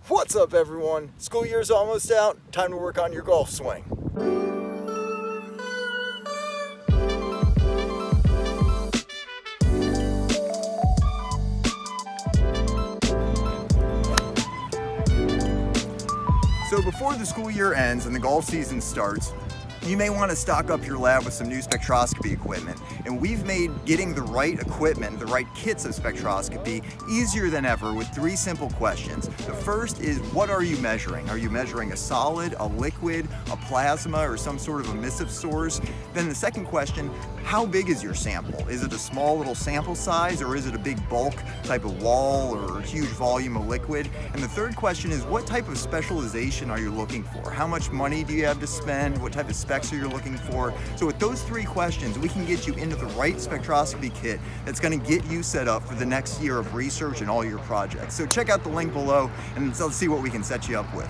What's up, everyone? School year's almost out. Time to work on your golf swing. So before the school year ends and the golf season starts, you may want to stock up your lab with some new spectroscopy equipment. And we've made getting the right equipment, the right kits of spectroscopy, easier than ever with 3 simple questions. The first is, what are you measuring? Are you measuring a solid, a liquid, a plasma, or some sort of emissive source? Then the second question, how big is your sample? Is it a small little sample size, or is it a big bulk type of wall or huge volume of liquid? And the third question is, what type of specialization are you looking for? How much money do you have to spend? What type of specs are you looking for? So with those 3 questions, we can get you into the right spectroscopy kit that's going to get you set up for the next year of research and all your projects. So check out the link below and let's see what we can set you up with.